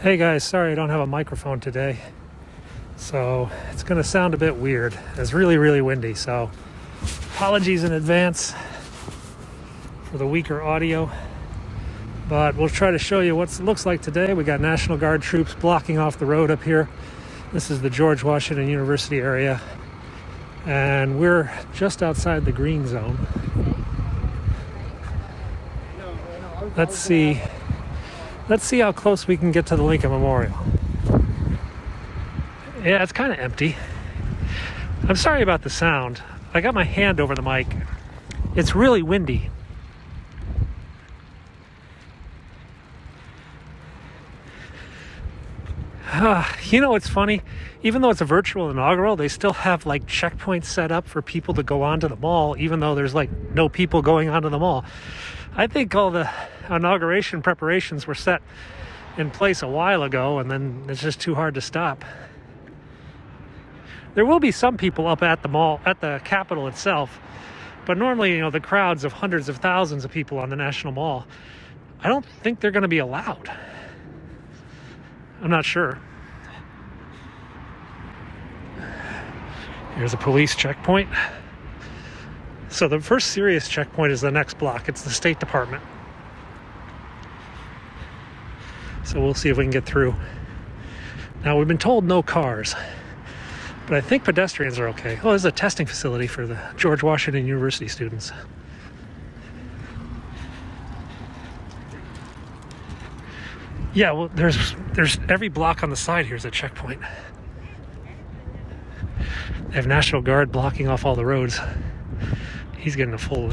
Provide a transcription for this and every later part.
Hey guys, sorry I don't have a microphone today. So it's going to sound a bit weird. It's really, really windy. So apologies in advance for the weaker audio. But we'll try to show you what it looks like today. We got National Guard troops blocking off the road up here. This is the George Washington University area. And we're just outside the green zone. Let's see how close we can get to the Lincoln Memorial. Yeah, it's kind of empty. I'm sorry about the sound. I got my hand over the mic. It's really windy. You know what's funny? Even though it's a virtual inaugural, they still have like checkpoints set up for people to go onto the mall, even though there's like no people going onto the mall. I think all the inauguration preparations were set in place a while ago, and then it's just too hard to stop. There will be some people up at the mall, at the Capitol itself, but normally, the crowds of hundreds of thousands of people on the National Mall, I don't think they're going to be allowed. I'm not sure. Here's a police checkpoint. So the first serious checkpoint is the next block. It's the State Department. So we'll see if we can get through. Now, we've been told no cars, but I think pedestrians are okay. Oh, there's a testing facility for the George Washington University students. Yeah, well, there's every block on the side here is a checkpoint. They have National Guard blocking off all the roads. He's getting a full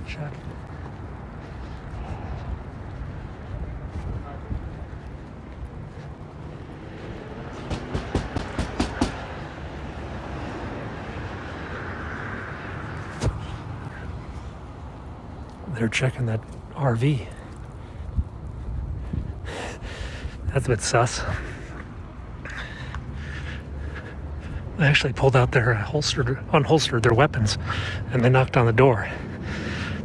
shot. They're checking that RV. That's a bit sus. They actually pulled out their unholstered their weapons, and they knocked on the door.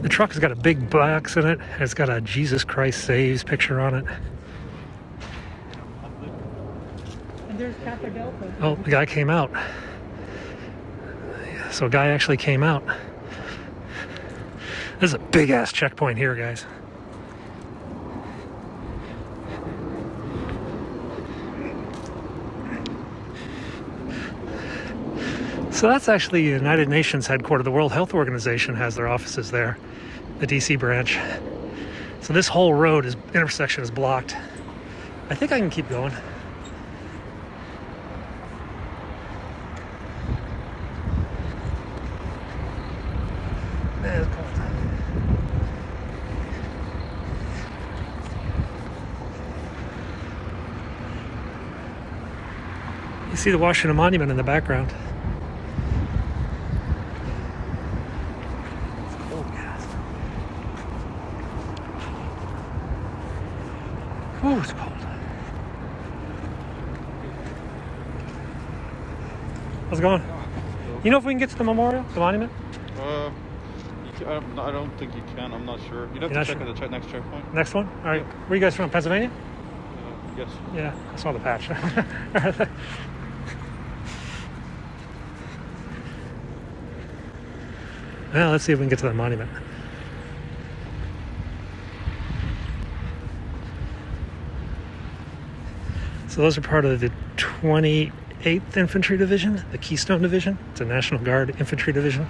The truck has got a big box in it. It's got a Jesus Christ Saves picture on it. And there's Kappa Delta. Oh, the guy came out. So a guy actually came out. There's a big ass checkpoint here, guys. So that's actually the United Nations headquarters. The World Health Organization has their offices there, the DC branch. So this whole intersection is blocked. I think I can keep going. Man, it's cold. You see the Washington Monument in the background. Oh, it's cold. How's it going? You know if we can get to the memorial, the monument? I don't think you can. I'm not sure. You'd have to check at the next checkpoint. Next one? All right. Yeah. Where are you guys from? Pennsylvania? Yes. Yeah, I saw the patch. Well, let's see if we can get to the monument. So those are part of the 28th Infantry Division, the Keystone Division. It's a National Guard Infantry Division.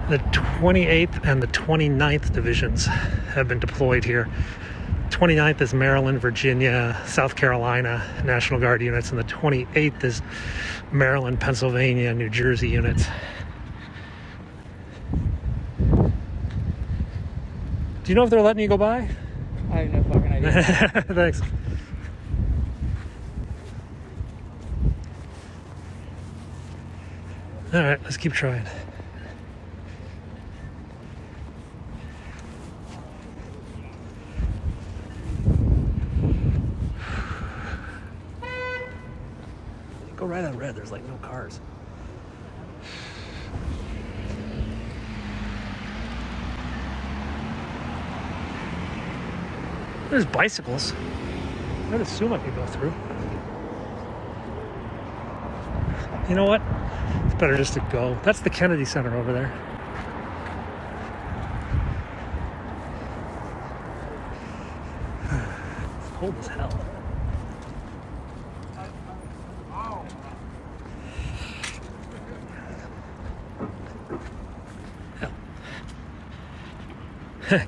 The 28th and the 29th Divisions have been deployed here. 29th is Maryland, Virginia, South Carolina National Guard units, and the 28th is Maryland, Pennsylvania, New Jersey units. Do you know if they're letting you go by? I have no fucking idea. Thanks. All right, let's keep trying. Go right on red. There's like no cars. There's bicycles. I'd assume I could go through. You know what? It's better just to go. That's the Kennedy Center over there. It's cold as hell.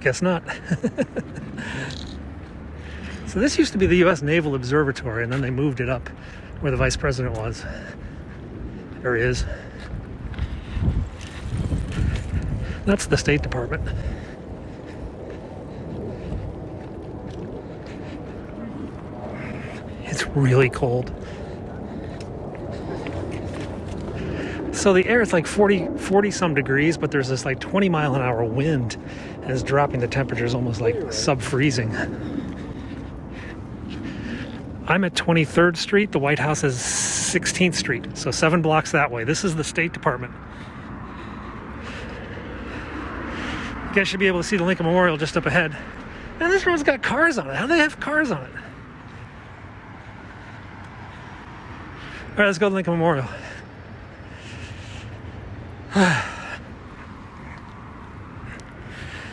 Guess not. So this used to be the U.S. Naval Observatory, and then they moved it up where the vice president was. There he is. That's the State Department. It's really cold. So the air is like 40 some degrees, but there's this like 20-mile-an-hour wind, and it's dropping the temperatures almost like sub-freezing. I'm at 23rd Street. The White House is 16th Street, so 7 blocks that way. This is the State Department. You guys should be able to see the Lincoln Memorial just up ahead. And this road's got cars on it. How do they have cars on it? All right, let's go to Lincoln Memorial.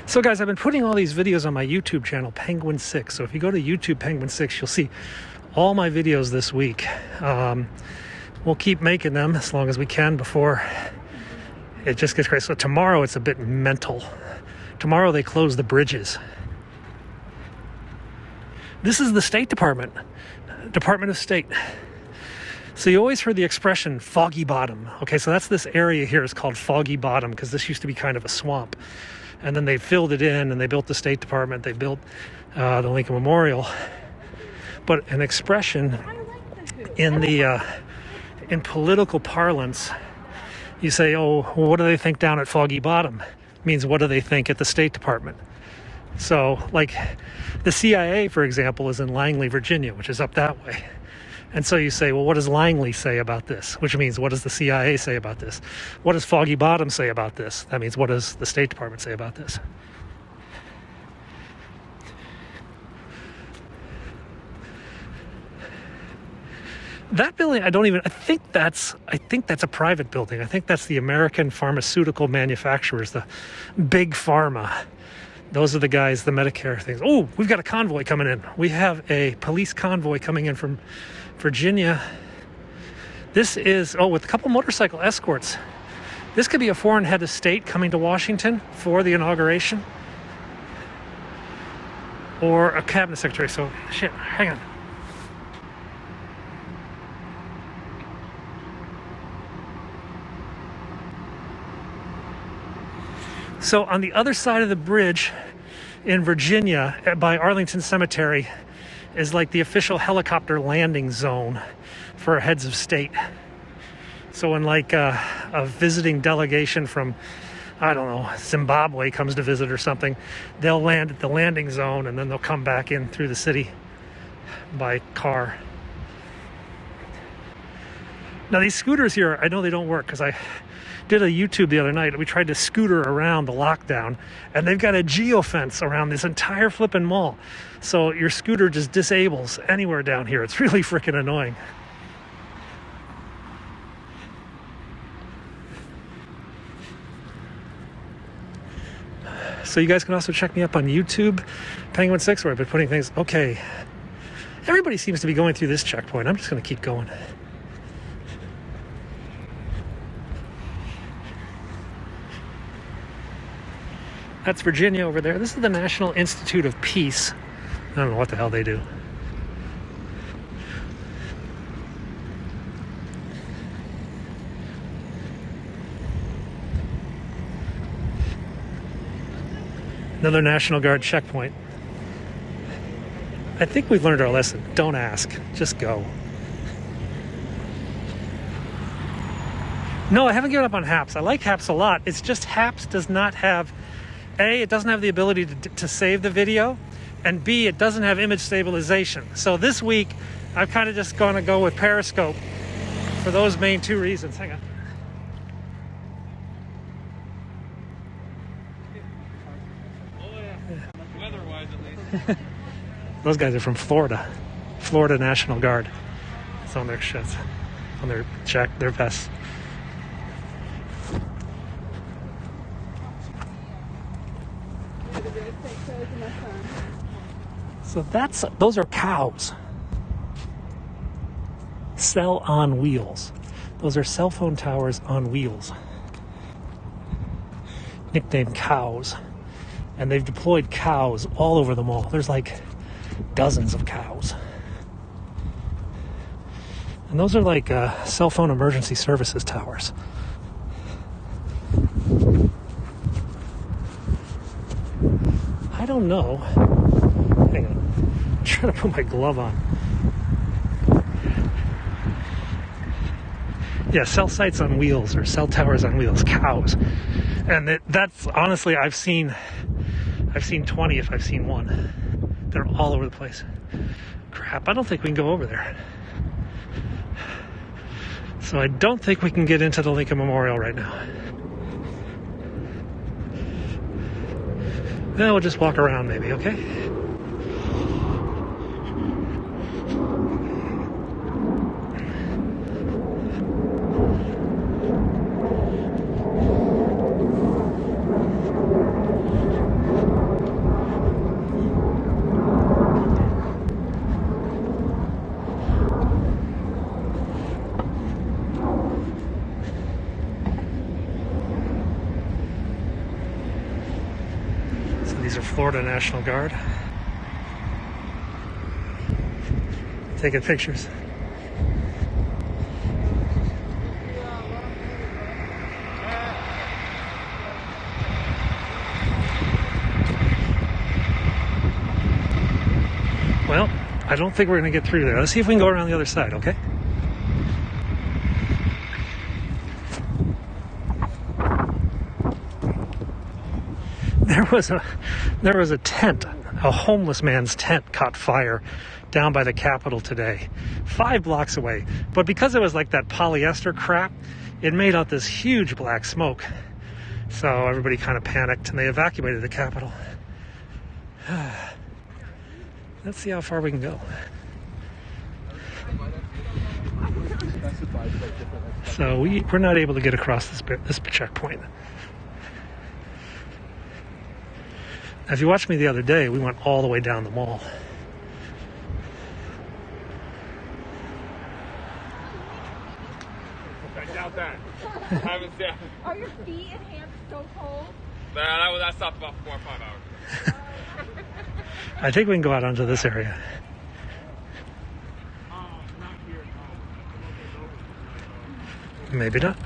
So guys, I've been putting all these videos on my YouTube channel, Penguin 6. So if you go to YouTube Penguin 6, you'll see all my videos this week. We'll keep making them as long as we can before it just gets crazy. So tomorrow it's a bit mental. Tomorrow they close the bridges. This is the State Department, Department of State. So you always heard the expression Foggy Bottom. Okay, so that's this area here is called Foggy Bottom because this used to be kind of a swamp. And then they filled it in and they built the State Department. They built the Lincoln Memorial. But an expression in the in political parlance, you say, oh, well, what do they think down at Foggy Bottom? Means what do they think at the State Department? So like the CIA, for example, is in Langley, Virginia, which is up that way. And so you say, well, what does Langley say about this? Which means, what does the CIA say about this? What does Foggy Bottom say about this? That means, what does the State Department say about this? That building, I think that's a private building. I think that's the American Pharmaceutical Manufacturers, the big pharma. Those are the guys, the Medicare things. Oh, we've got a convoy coming in. We have a police convoy coming in from Virginia. This is, with a couple motorcycle escorts. This could be a foreign head of state coming to Washington for the inauguration. Or a cabinet secretary. So, shit, hang on. So on the other side of the bridge in Virginia by Arlington Cemetery is like the official helicopter landing zone for heads of state. So when like a visiting delegation from, I don't know, Zimbabwe comes to visit or something, they'll land at the landing zone and then they'll come back in through the city by car. Now these scooters here, I know they don't work because I did a YouTube the other night. We tried to scooter around the lockdown and they've got a geofence around this entire flipping mall. So your scooter just disables anywhere down here. It's really freaking annoying. So you guys can also check me up on YouTube, Penguin 6, where I've been putting things. Okay, everybody seems to be going through this checkpoint. I'm just going to keep going. That's Virginia over there. This is the National Institute of Peace. I don't know what the hell they do. Another National Guard checkpoint. I think we've learned our lesson. Don't ask, just go. No, I haven't given up on HAPS. I like HAPS a lot. It's just HAPS does not have, A, it doesn't have the ability to save the video, and B, it doesn't have image stabilization. So this week, I'm kind of just going to go with Periscope for those main two reasons. Hang on. Oh yeah, weather-wise at least. Those guys are from Florida. Florida National Guard. It's on their shirts, on their their vests. So those are cows. Cell on wheels. Those are cell phone towers on wheels. Nicknamed cows. And they've deployed cows all over the mall. There's like dozens of cows. And those are like cell phone emergency services towers. I don't know. Hang on. I'm trying to put my glove on. Yeah, cell sites on wheels or cell towers on wheels, cows. And that's honestly, I've seen 20 if I've seen one. They're all over the place. Crap, I don't think we can go over there. So I don't think we can get into the Lincoln Memorial right now. Then we'll just walk around maybe, okay? These are Florida National Guard. Taking pictures. Well, I don't think we're going to get through there. Let's see if we can go around the other side, okay? There was a tent, a homeless man's tent caught fire down by the Capitol today, 5 blocks away. But because it was like that polyester crap, it made out this huge black smoke. So everybody kind of panicked and they evacuated the Capitol. Let's see how far we can go. So we're not able to get across this checkpoint. If you watched me the other day, we went all the way down the mall. I doubt that. I haven't seen. Are your feet and hands so cold? Nah, that stopped about 4 or 5 hours. I think we can go out onto this area. Not here. Maybe not.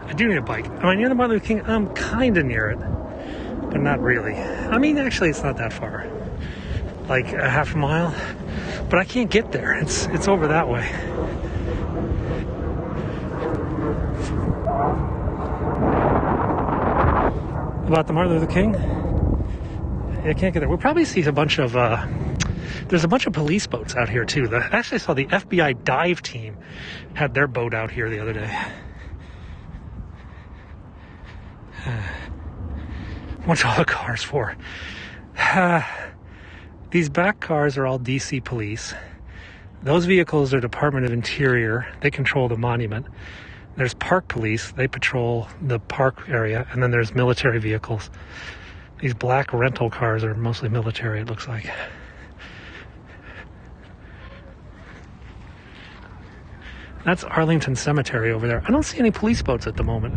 I do need a bike. Am I near the Martin Luther King? I'm kind of near it, but not really. I mean, actually, it's not that far. Like a half a mile, but I can't get there. It's over that way. About the Martin Luther King? Yeah, I can't get there. We'll probably see a bunch of there's a bunch of police boats out here too. Actually, I saw the FBI dive team had their boat out here the other day. What's all the cars for? These back cars are all DC police. Those vehicles are Department of Interior. They control the monument. There's park police. They patrol the park area. And then there's military vehicles. These black rental cars are mostly military, it looks like. That's Arlington Cemetery over there. I don't see any police boats at the moment.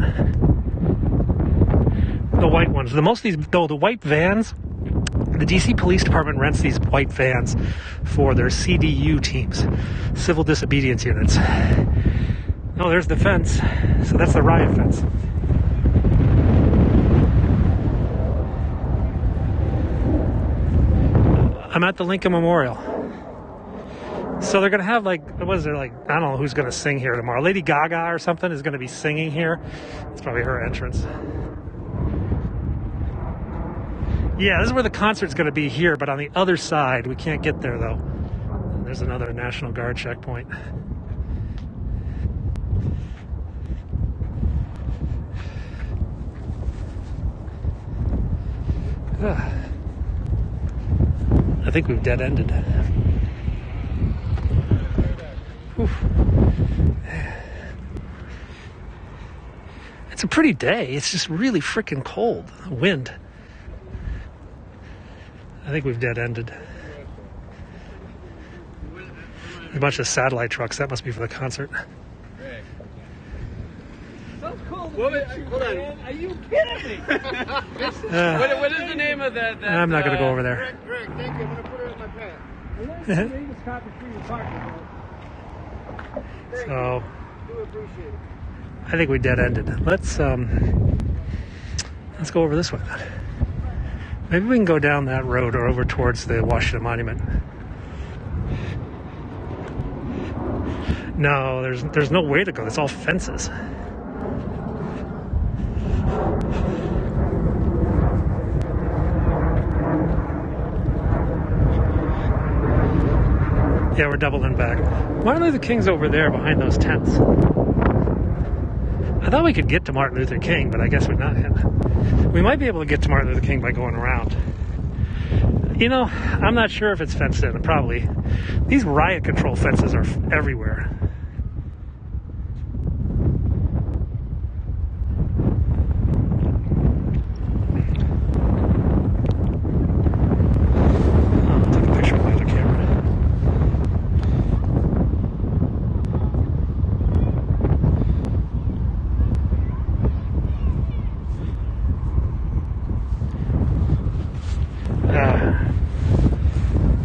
The white ones. The white vans, the DC Police Department rents these white vans for their CDU teams, civil disobedience units. Oh, there's the fence. So that's the riot fence. I'm at the Lincoln Memorial. So they're going to have I don't know who's going to sing here tomorrow. Lady Gaga or something is going to be singing here. It's probably her entrance. Yeah, this is where the concert's going to be here, but on the other side, we can't get there though. And there's another National Guard checkpoint. I think we've dead-ended. Oof. It's a pretty day. It's just really freaking cold. Wind. I think we've dead-ended. A bunch of satellite trucks. That must be for the concert. So cool. Hold on. Are you kidding me? What is the name of that? I'm not going to go over there. Greg, thank you. I'm going to put it in my pants. So, Do appreciate it. I think we dead-ended. Let's go over this way then. Maybe we can go down that road or over towards the Washington Monument. No, there's no way to go. It's all fences. Yeah, we're doubling back. Martin Luther King's over there behind those tents. I thought we could get to Martin Luther King, but I guess we're not. We might be able to get to Martin Luther King by going around. You know, I'm not sure if it's fenced in. Probably. These riot control fences are everywhere. I'll take a picture with the other camera.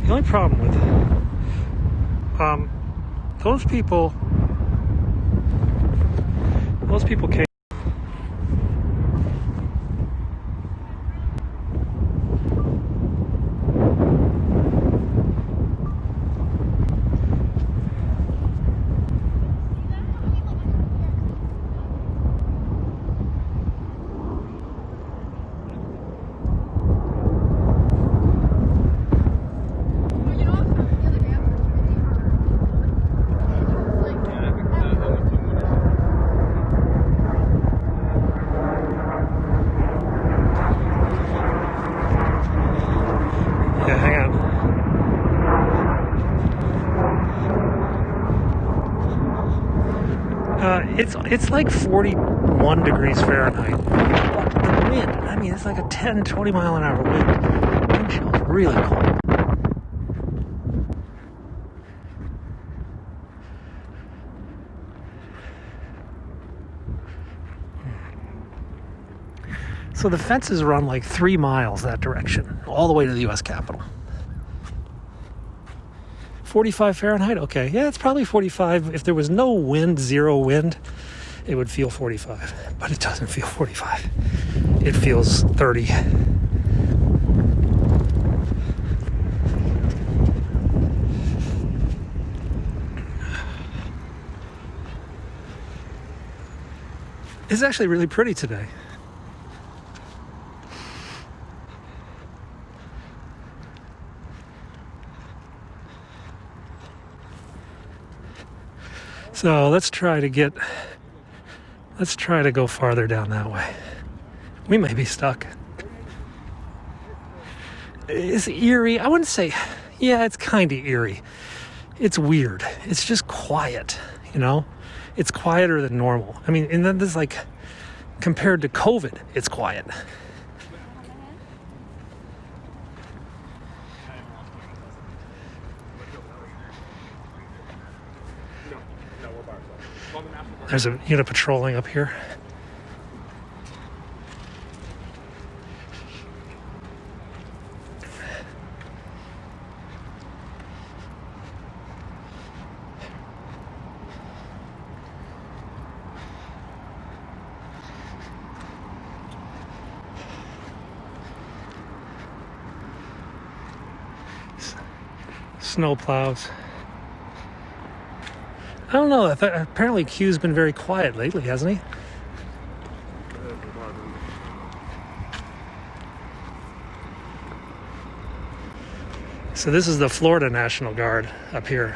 The only problem with those people came. Yeah, hang on. It's like 41 degrees Fahrenheit. But the wind, I mean, it's like a 10, 20 mile an hour wind. Wind chill's really cold. So the fences run like 3 miles that direction, all the way to the U.S. Capitol. 45 Fahrenheit? Okay. Yeah, it's probably 45. If there was no wind, zero wind, it would feel 45. But it doesn't feel 45. It feels 30. It's actually really pretty today. So let's try to go farther down that way. We may be stuck. It's eerie. I wouldn't say, yeah, it's kind of eerie. It's weird. It's just quiet, you know? It's quieter than normal. I mean, and then there's like, compared to COVID, it's quiet. There's a unit patrolling up here. Snow plows. I don't know. Apparently Q's been very quiet lately, hasn't he? So this is the Florida National Guard up here.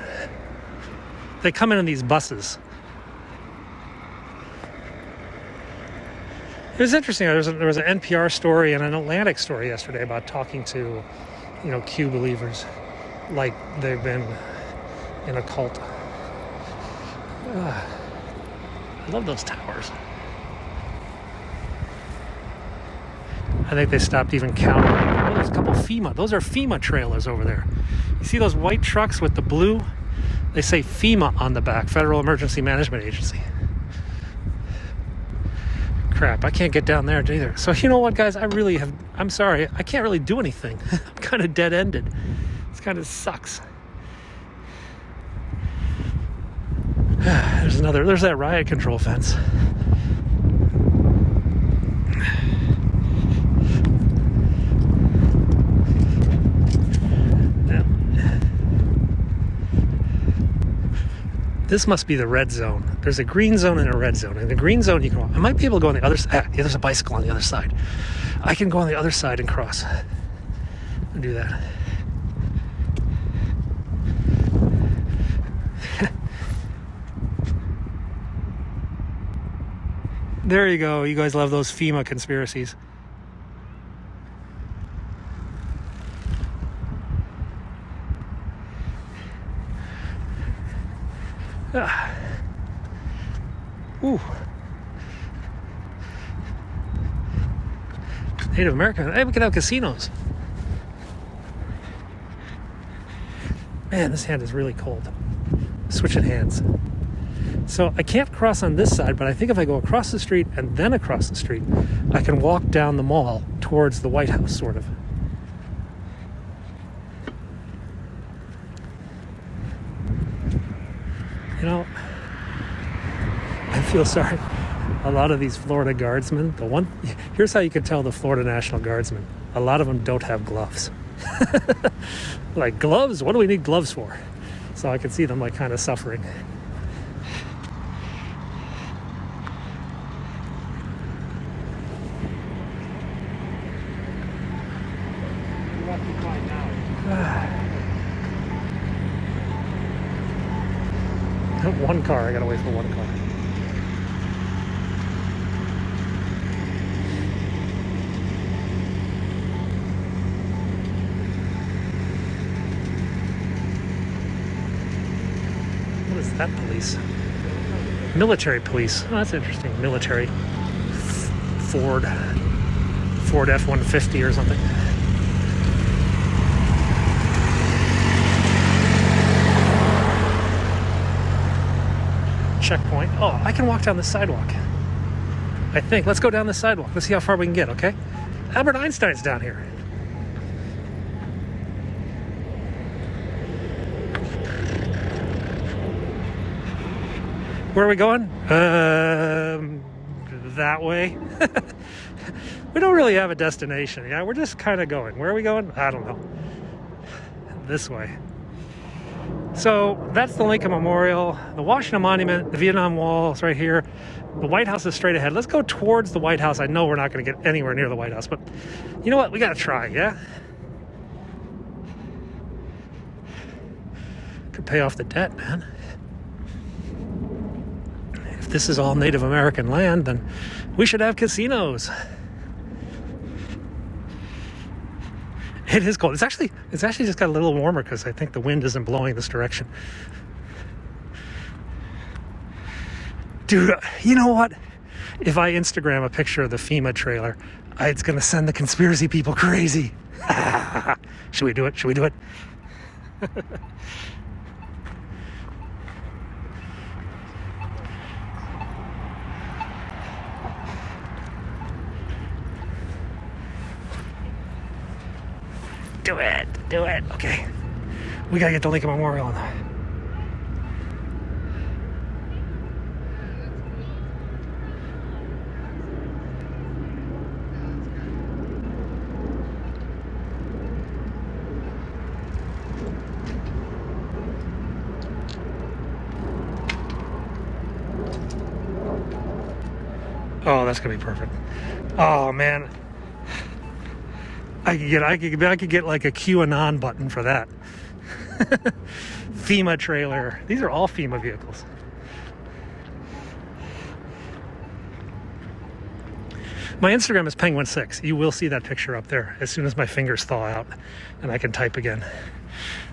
They come in these buses. It was interesting. There was an NPR story and an Atlantic story yesterday about talking to, Q believers, like they've been in a cult. I love those towers. I think they stopped even counting. Oh, there's a couple FEMA. Those are FEMA trailers over there. You see those white trucks with the blue? They say FEMA on the back, Federal Emergency Management Agency. Crap, I can't get down there either. So you know what, guys? I'm sorry. I can't really do anything. I'm kind of dead-ended. This kind of sucks. There's that riot control fence. This must be the red zone. There's a green zone and a red zone. In the green zone, you can walk. I might be able to go on the other side. Yeah, there's a bicycle on the other side. I can go on the other side and cross. And do that. There you go. You guys love those FEMA conspiracies. Ooh. Native American. Hey, we could have casinos. Man, this hand is really cold. Switching hands. So I can't cross on this side, but I think if I go across the street and then across the street, I can walk down the mall towards the White House, sort of. I feel sorry. A lot of these Florida guardsmen, here's how you can tell the Florida National Guardsmen. A lot of them don't have gloves. Like gloves? What do we need gloves for? So I can see them kind of suffering. One car. I gotta wait for one car. What is that police? Military police. Oh, that's interesting. Military. Ford F-150 or something. Checkpoint. Oh, I can walk down the sidewalk. I think. Let's go down the sidewalk. Let's see how far we can get, okay? Albert Einstein's down here. Where are we going? That way. We don't really have a destination. Yeah, we're just kind of going. Where are we going? I don't know. This way. So that's the Lincoln Memorial, the Washington Monument, the Vietnam Wall is right here. The White House is straight ahead. Let's go towards the White House. I know we're not going to get anywhere near the White House, but you know what? We got to try, yeah? Could pay off the debt, man. If this is all Native American land, then we should have casinos. It is cold. It's actually just got a little warmer because I think the wind isn't blowing this direction. Dude, you know what? If I Instagram a picture of the FEMA trailer, it's going to send the conspiracy people crazy. Should we do it? Should we do it? Do it. Okay. We gotta get the Lincoln Memorial on that. Oh, that's gonna be perfect. Oh man. I could get like a QAnon button for that. FEMA trailer. These are all FEMA vehicles. My Instagram is Penguin6. You will see that picture up there as soon as my fingers thaw out and I can type again.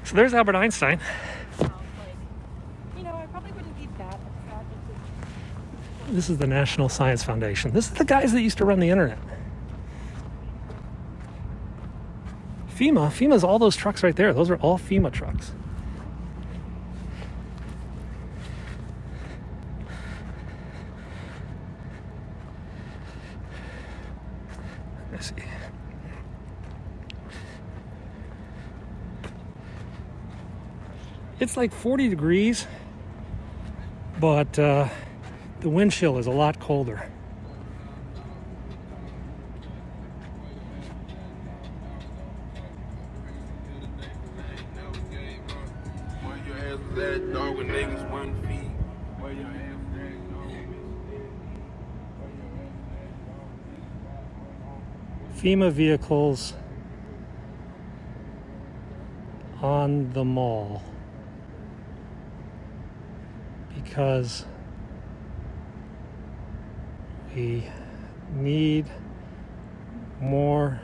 So there's Albert Einstein. I probably wouldn't eat that. This is the National Science Foundation. This is the guys that used to run the internet. FEMA's all those trucks right there. Those are all FEMA trucks. Let's see. It's like 40 degrees, but the wind chill is a lot colder. FEMA vehicles on the mall because we need more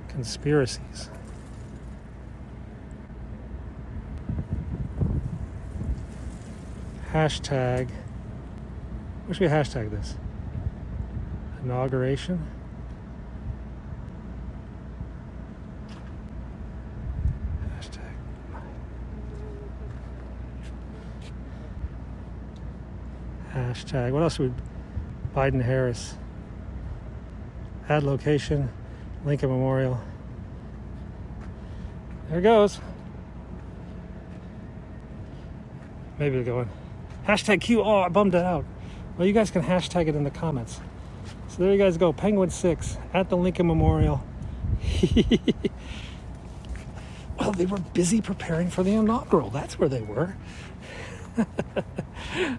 conspiracies. Hashtag, what should we hashtag this? Inauguration? Hashtag, what else would Biden Harris? Add location, Lincoln Memorial. There it goes. Maybe it'll go in. Hashtag Q. Oh, I bummed it out. Well, you guys can hashtag it in the comments. So there you guys go. Penguin6 at the Lincoln Memorial. Well, they were busy preparing for the inaugural. That's where they were.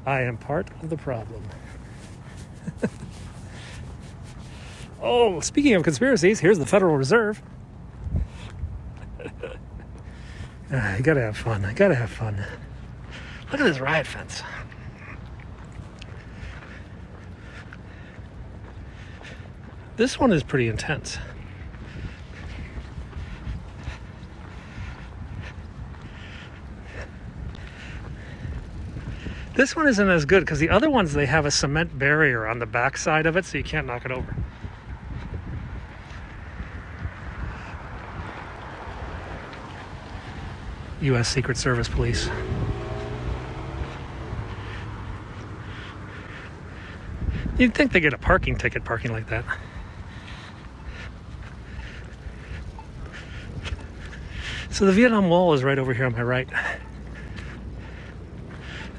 I am part of the problem. Oh, speaking of conspiracies, here's the Federal Reserve. You gotta have fun. Look at this riot fence. This one is pretty intense. This one isn't as good because the other ones, they have a cement barrier on the back side of it so you can't knock it over. U.S. Secret Service police. You'd think they get a parking ticket parking like that. So the Vietnam Wall is right over here on my right.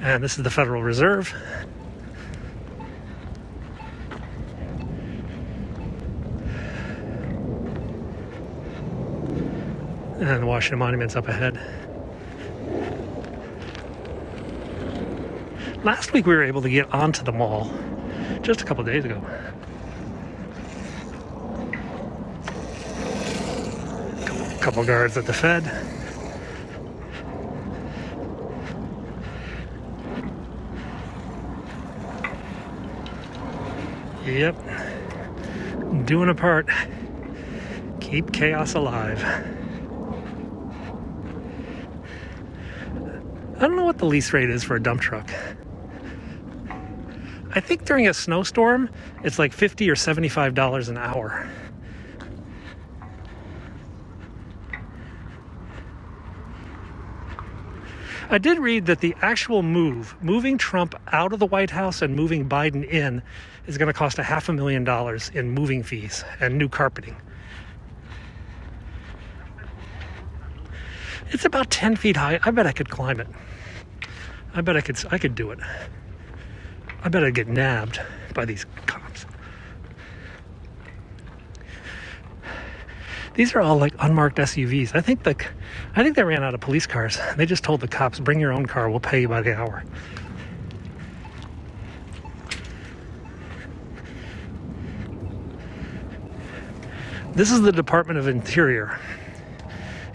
And this is the Federal Reserve. And the Washington Monument's up ahead. Last week we were able to get onto the mall just a couple days ago. Couple guards at the Fed. Yep. Doing a part. Keep chaos alive. I don't know what the lease rate is for a dump truck. I think during a snowstorm, it's like $50 or $75 an hour. I did read that the actual moving Trump out of the White House and moving Biden in, is going to cost $500,000 in moving fees and new carpeting. It's about 10 feet high. I bet I could climb it. I bet I could do it. I bet I'd get nabbed by these cops. These are all like unmarked SUVs. I think they ran out of police cars. They just told the cops, bring your own car, we'll pay you by the hour. This is the Department of Interior.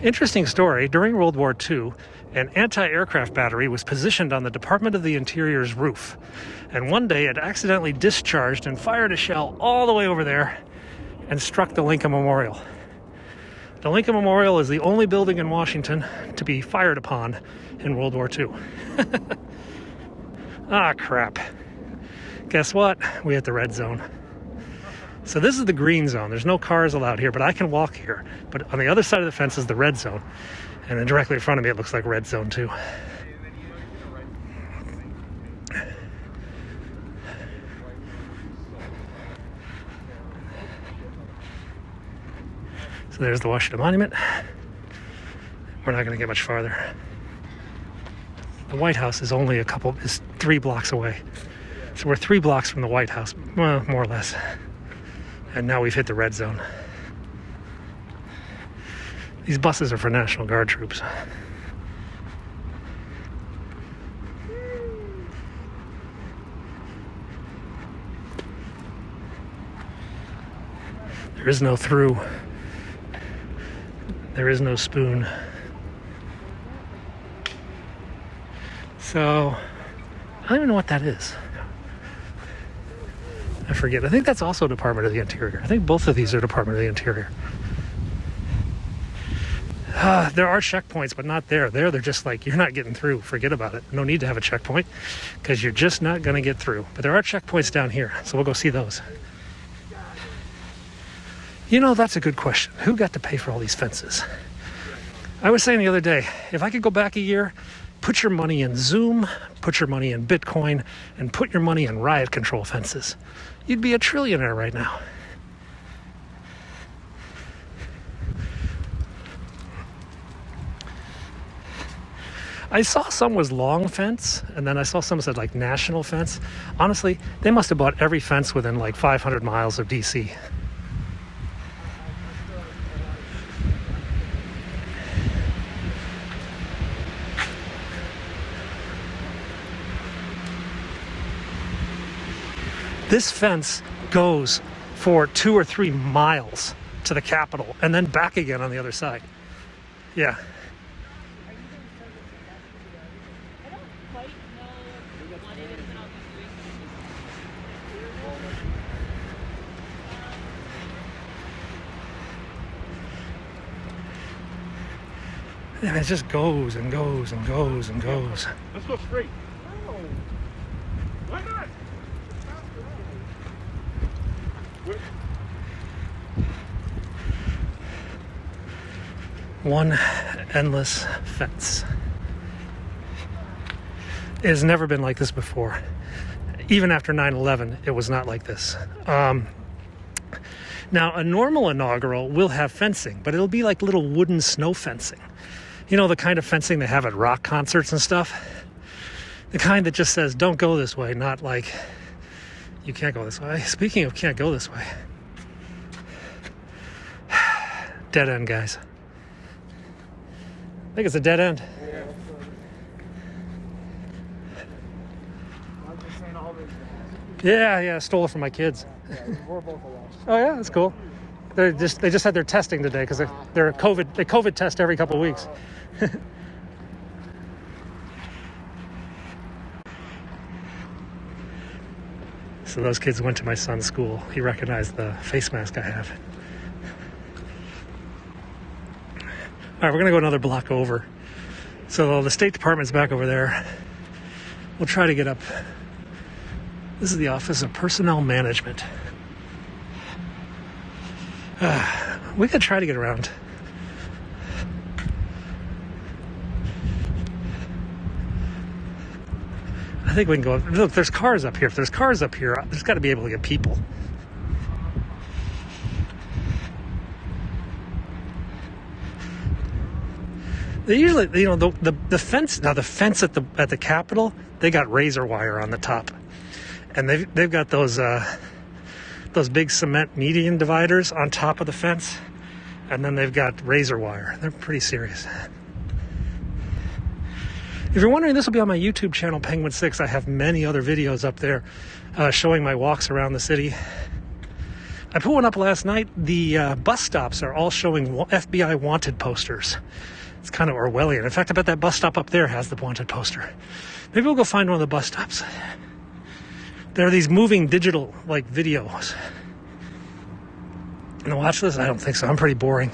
Interesting story. During World War II, an anti-aircraft battery was positioned on the Department of the Interior's roof. And one day it accidentally discharged and fired a shell all the way over there and struck the Lincoln Memorial. The Lincoln Memorial is the only building in Washington to be fired upon in World War II. Ah, crap. Guess what? We hit the red zone. So this is the green zone. There's no cars allowed here, but I can walk here. But on the other side of the fence is the red zone. And then directly in front of me, it looks like red zone too. So there's the Washington Monument. We're not going to get much farther. The White House is only is 3 blocks away. So we're 3 blocks from the White House, well, more or less. And now we've hit the red zone. These buses are for National Guard troops. There is no through. There is no spoon. So, I don't even know what that is. I forget. I think that's also Department of the Interior. I think both of these are Department of the Interior. There are checkpoints, but not there. There, they're just like, you're not getting through. Forget about it. No need to have a checkpoint because you're just not going to get through. But there are checkpoints down here, so we'll go see those. You know, that's a good question. Who got to pay for all these fences? I was saying the other day, if I could go back a year, put your money in Zoom, put your money in Bitcoin, and put your money in riot control fences. You'd be a trillionaire right now. I saw some was long fence, and then I saw some said like national fence. Honestly, they must have bought every fence within like 500 miles of DC. This fence goes for 2 or 3 miles to the Capitol and then back again on the other side. Yeah. And it just goes and goes and goes and goes. Let's go straight. No. Why not? One endless fence. It has never been like this before. Even after 9/11, it was not like this. Now, a normal inaugural will have fencing, but it'll be like little wooden snow fencing. You know, the kind of fencing they have at rock concerts and stuff? The kind that just says, don't go this way, not like, you can't go this way. Speaking of can't go this way. Dead end, guys. I think it's a dead end. Yeah. I'm just saying all this. Yeah, stole it from my kids. Yeah, we're both alone. Oh yeah, that's cool. They just had their testing today because they're COVID test every couple of weeks. So those kids went to my son's school. He recognized the face mask I have. All right, we're gonna go another block over. So the State Department's back over there. We'll try to get up. This is the Office of Personnel Management. We could try to get around. I think we can go. Look, there's cars up here. If there's cars up here, there's got to be able to get people. They usually, you know, the fence. Now the fence at the Capitol, they got razor wire on the top, and they've got those big cement median dividers on top of the fence, and then they've got razor wire. They're pretty serious. If you're wondering, this will be on my YouTube channel, Penguin 6. I have many other videos up there showing my walks around the city. I put one up last night. The bus stops are all showing FBI wanted posters. It's kind of Orwellian. In fact, I bet that bus stop up there has the wanted poster. Maybe we'll go find one of the bus stops. There are these moving digital, like, videos. And watch this? I don't think so. I'm pretty boring.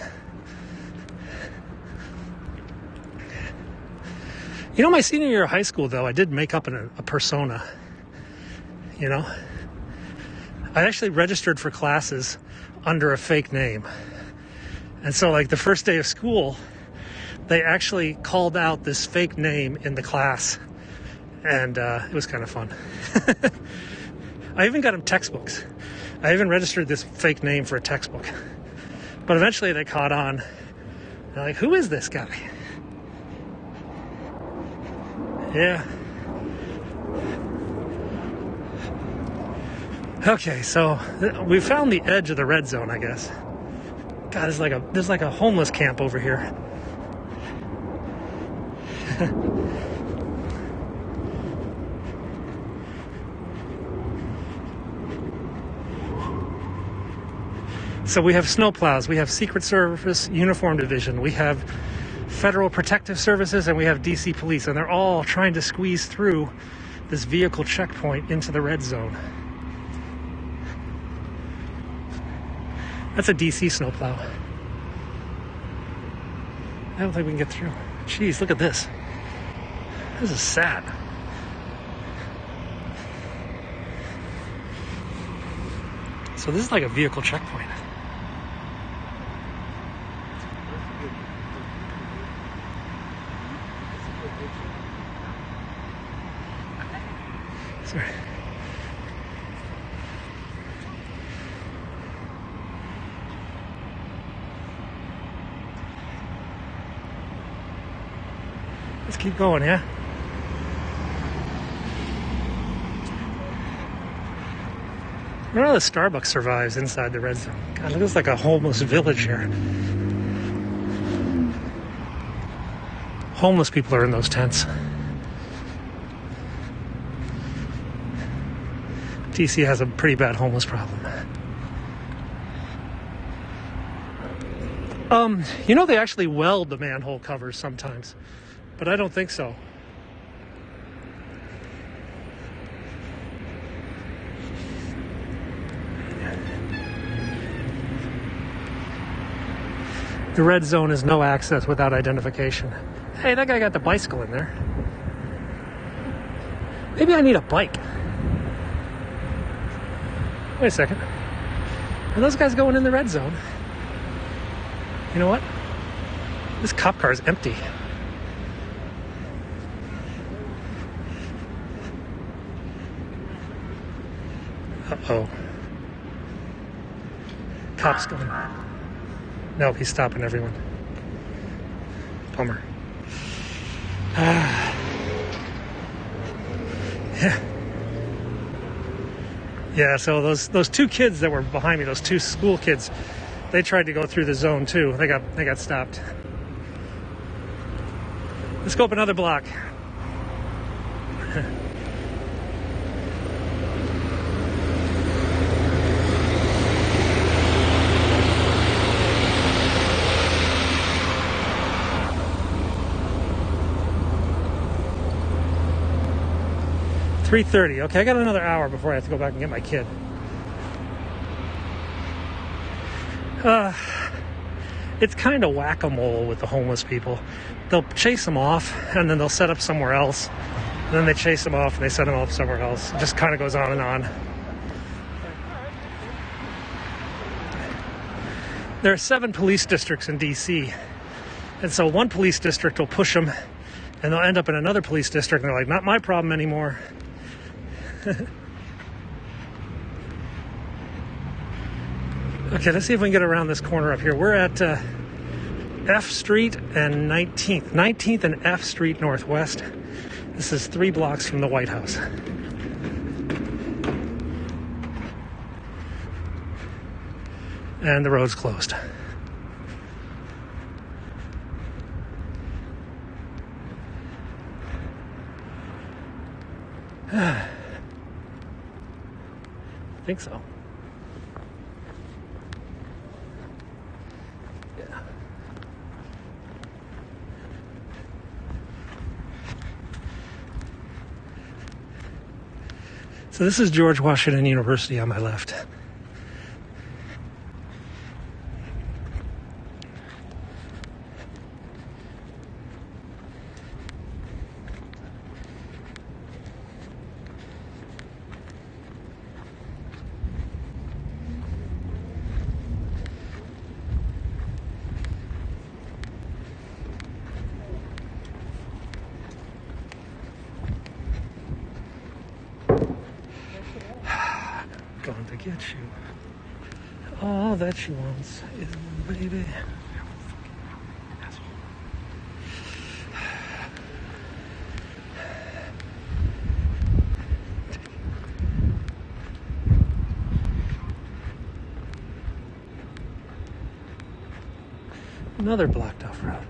You know, my senior year of high school, though, I did make up a persona. You know? I actually registered for classes under a fake name. And so, like, the first day of school, they actually called out this fake name in the class. And it was kind of fun. I even got them textbooks. I even registered this fake name for a textbook. But eventually they caught on. They're like, who is this guy? Yeah. Okay, so we found the edge of the red zone, I guess. God, there's like a homeless camp over here. So we have snowplows, we have Secret Service Uniform Division, we have Federal Protective Services, and we have DC Police, and they're all trying to squeeze through this vehicle checkpoint into the red zone. That's a DC snowplow. I don't think we can get through. Jeez, look at this. This is sad. So this is like a vehicle checkpoint. Sorry. Let's keep going, yeah? I don't know if Starbucks survives inside the red zone. God, it looks like a homeless village here. Homeless people are in those tents. DC has a pretty bad homeless problem. You know, they actually weld the manhole covers sometimes, but I don't think so. The red zone is no access without identification. Hey, that guy got the bicycle in there. Maybe I need a bike. Wait a second. Are those guys going in the red zone? You know what? This cop car is empty. Uh-oh. Cop's going. No, he's stopping everyone. Bummer. Yeah. Yeah, so those two kids that were behind me, those two school kids, they tried to go through the zone too. They got stopped. Let's go up another block. $3:30. Okay, I got another hour before I have to go back and get my kid. It's kind of whack-a-mole with the homeless people. They'll chase them off, and then they'll set up somewhere else. And then they chase them off, and they set them up somewhere else. It just kind of goes on and on. There are 7 police districts in D.C., and so one police district will push them, and they'll end up in another police district, and they're like, not my problem anymore. Okay, let's see if we can get around this corner up here. We're at F Street and 19th. 19th and F Street Northwest. This is 3 blocks from the White House. And the road's closed. I think so. So this is George Washington University on my left. Going to get you. All that she wants is a baby. Another blocked off road.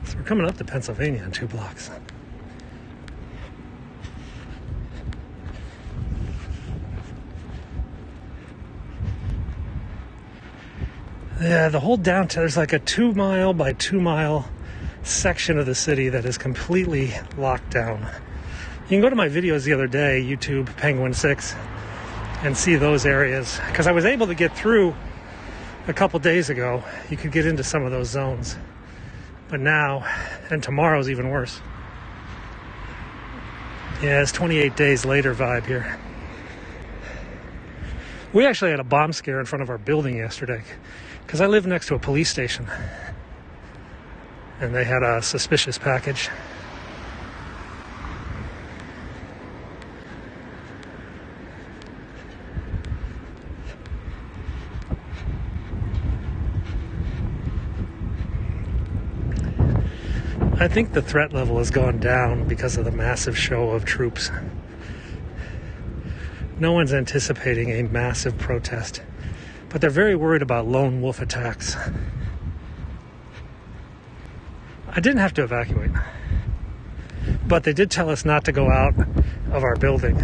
So we're coming up to Pennsylvania in 2 blocks. Yeah, the whole downtown, there's like a 2 mile by 2 mile section of the city that is completely locked down. You can go to my videos the other day, YouTube Penguin 6, and see those areas. Because I was able to get through a couple days ago. You could get into some of those zones. But now, and tomorrow's even worse. Yeah, it's 28 days later vibe here. We actually had a bomb scare in front of our building yesterday. Because I live next to a police station, and they had a suspicious package. I think the threat level has gone down because of the massive show of troops. No one's anticipating a massive protest. But they're very worried about lone wolf attacks. I didn't have to evacuate. But they did tell us not to go out of our building.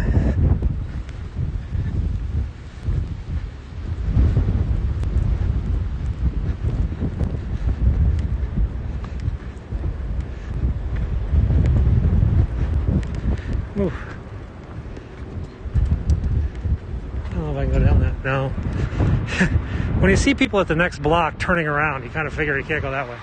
Ooh. I don't know if I can go down that. No. When you see people at the next block turning around, you kind of figure you can't go that way.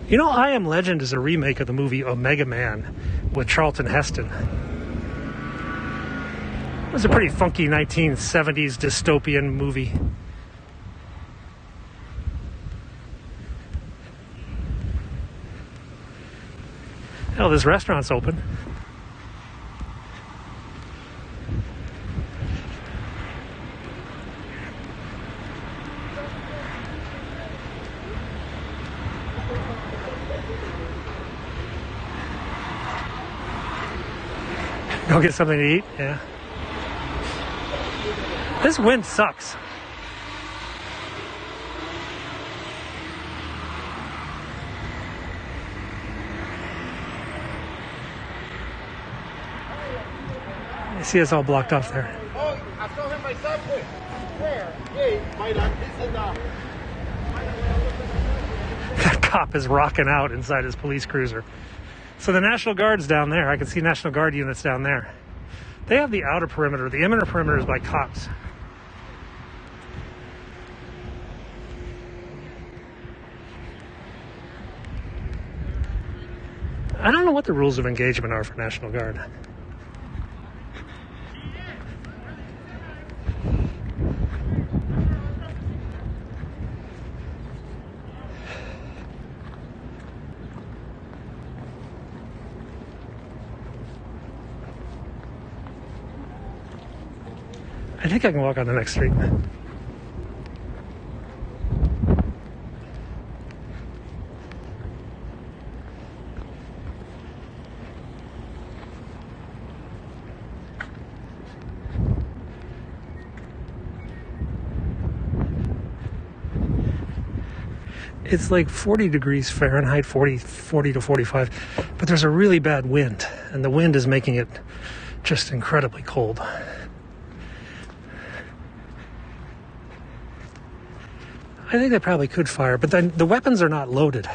You know, I Am Legend is a remake of the movie Omega Man with Charlton Heston. It was a pretty funky 1970s dystopian movie. Hell, this restaurant's open. Go get something to eat, yeah. This wind sucks. I see it's all blocked off there. Oh, I saw him myself. Where? Hey, my dad, this is That cop is rocking out inside his police cruiser. So the National Guard's down there. I can see National Guard units down there. They have the outer perimeter. The inner perimeter is by cops. I don't know what the rules of engagement are for National Guard. I think I can walk on the next street. It's like 40 degrees Fahrenheit, 40 to 45, but there's a really bad wind, and the wind is making it just incredibly cold. I think they probably could fire, but then the weapons are not loaded.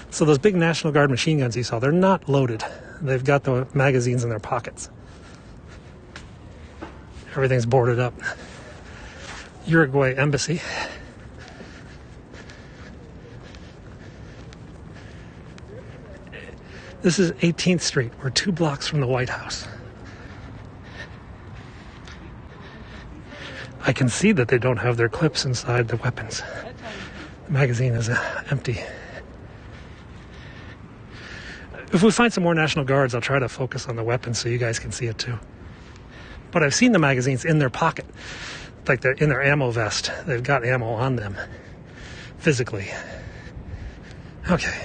So those big National Guard machine guns you saw, they're not loaded. They've got the magazines in their pockets. Everything's boarded up. Uruguay Embassy. This is 18th Street. We're 2 blocks from the White House. I can see that they don't have their clips inside the weapons. The magazine is empty. If we find some more National Guards, I'll try to focus on the weapons so you guys can see it too. But I've seen the magazines in their pocket, like they're in their ammo vest. They've got ammo on them, physically. Okay.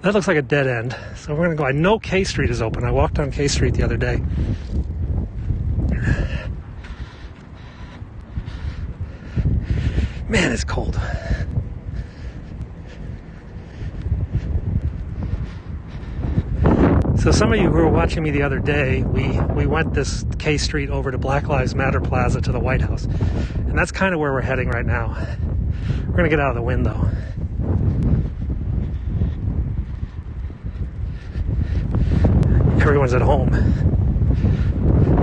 That looks like a dead end. So we're going to go. I know K Street is open. I walked on K Street the other day. Man, it's cold. So some of you who were watching me the other day, we went this K Street over to Black Lives Matter Plaza to the White House. And that's kind of where we're heading right now. We're going to get out of the wind, though. Everyone's at home.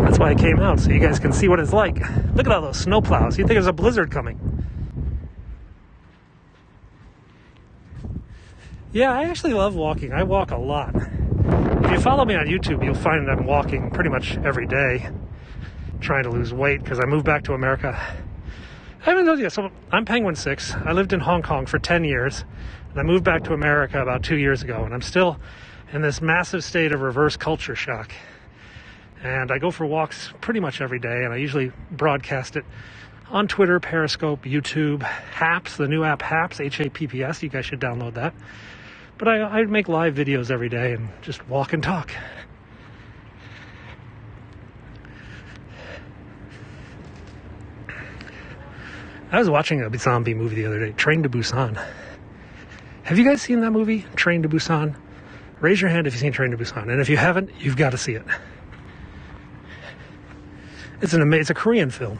That's why I came out, so you guys can see what it's like. Look at all those snow plows. You'd think there's a blizzard coming. Yeah, I actually love walking. I walk a lot. If you follow me on YouTube, you'll find that I'm walking pretty much every day, trying to lose weight because I moved back to America. I haven't told you, so I'm Penguin 6. I lived in Hong Kong for 10 years, and I moved back to America about 2 years ago, and I'm still in this massive state of reverse culture shock. And I go for walks pretty much every day, and I usually broadcast it on Twitter, Periscope, YouTube, Haps, the new app Haps, H-A-P-P-S. You guys should download that. But I make live videos every day and just walk and talk. I was watching a zombie movie the other day, Train to Busan. Have you guys seen that movie, Train to Busan? Raise your hand if you've seen Train to Busan. And if you haven't, you've got to see it. It's a Korean film.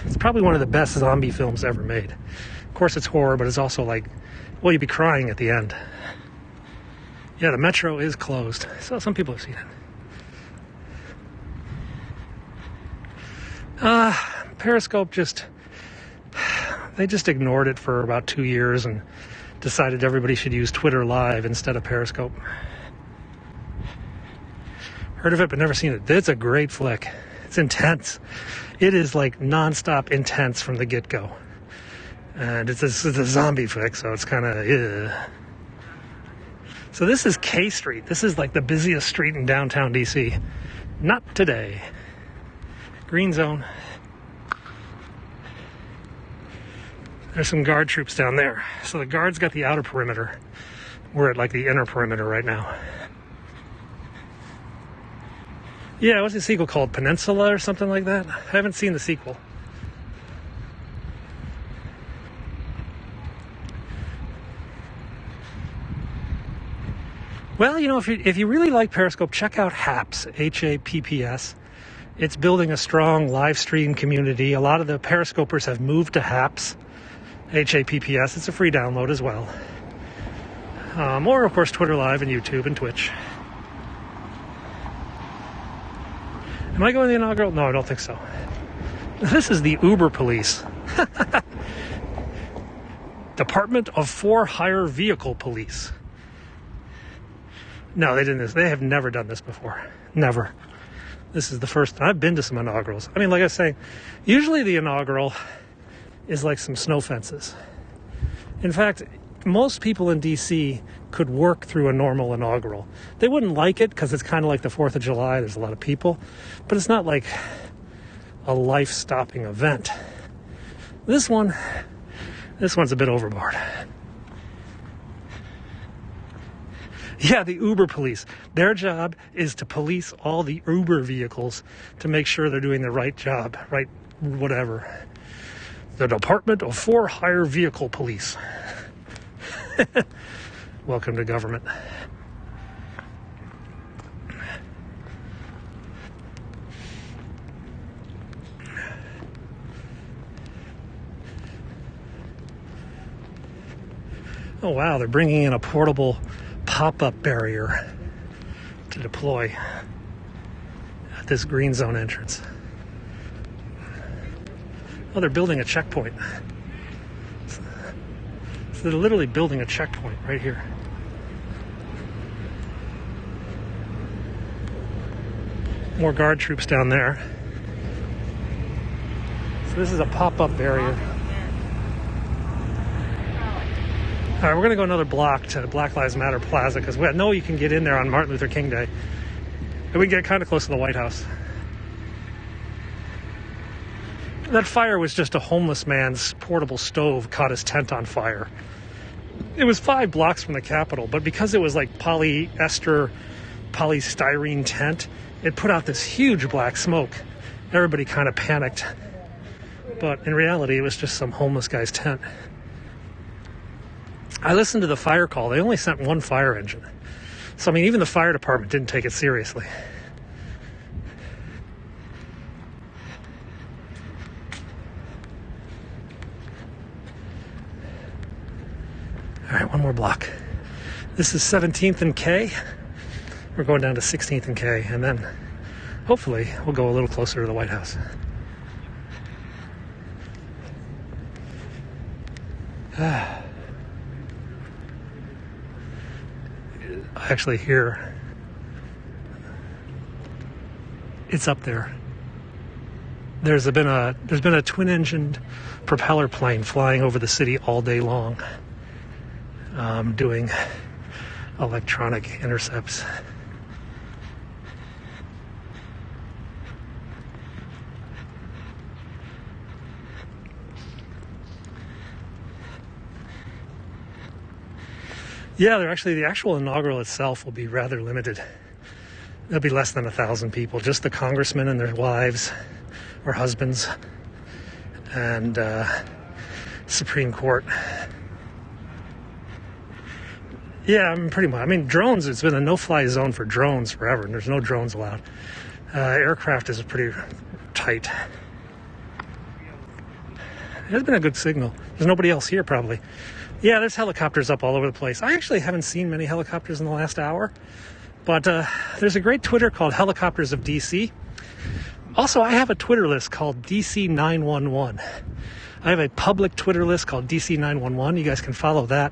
It's probably one of the best zombie films ever made. Of course, it's horror, but it's also like, well, you'd be crying at the end. Yeah, the metro is closed. So some people have seen it. Periscope they just ignored it for about 2 years and decided everybody should use Twitter Live instead of Periscope. Heard of it, but never seen it. It's a great flick. It's intense. It is like nonstop intense from the get-go. And it's a zombie flick, so it's kind of... So this is K Street. This is like the busiest street in downtown DC. Not today. Green zone. There's some guard troops down there. So the guards got the outer perimeter. We're at like the inner perimeter right now. Yeah, what's the sequel called? Peninsula or something like that? I haven't seen the sequel. Well, you know, if you really like Periscope, check out Haps, H-A-P-P-S. It's building a strong live stream community. A lot of the Periscopers have moved to Haps, H-A-P-P-S. It's a free download as well. Or, of course, Twitter Live and YouTube and Twitch. Am I going to the inaugural? No, I don't think so. This is the Uber police. Department of For-Hire Vehicle Police. No, they didn't. They have never done this before. Never. This is the first. I've been to some inaugurals. I mean, like I was saying, usually the inaugural is like some snow fences. In fact, most people in DC could work through a normal inaugural. They wouldn't like it because it's kind of like the 4th of July. There's a lot of people. But it's not like a life-stopping event. This one's a bit overboard. Yeah, the Uber police. Their job is to police all the Uber vehicles to make sure they're doing the right job, right whatever. The Department of For-Hire Vehicle Police. Welcome to government. Oh wow, they're bringing in a portable pop-up barrier to deploy at this green zone entrance. Oh, they're building a checkpoint. So they're literally building a checkpoint right here. More guard troops down there. So this is a pop-up barrier. All right, we're going to go another block to Black Lives Matter Plaza because we know you can get in there on Martin Luther King Day. And we get kind of close to the White House. That fire was just a homeless man's portable stove caught his tent on fire. It was 5 blocks from the Capitol, but because it was like polystyrene tent, it put out this huge black smoke. Everybody kind of panicked. But in reality, it was just some homeless guy's tent. I listened to the fire call. They only sent 1 fire engine. So, I mean, even the fire department didn't take it seriously. All right, 1 more block. This is 17th and K. We're going down to 16th and K, and then hopefully we'll go a little closer to the White House. I actually hear it's up there. There's been a twin-engined propeller plane flying over the city all day long, doing electronic intercepts. Yeah, the actual inaugural itself will be rather limited. There'll be less than 1,000 people, just the congressmen and their wives or husbands and Supreme Court. Yeah, pretty much. I mean, drones, it's been a no-fly zone for drones forever, and there's no drones allowed. Aircraft is pretty tight. It has been a good signal. There's nobody else here, probably. Yeah, there's helicopters up all over the place. I actually haven't seen many helicopters in the last hour, but there's a great Twitter called Helicopters of DC. Also, I have a Twitter list called DC 911. I have a public Twitter list called DC 911. You guys can follow that.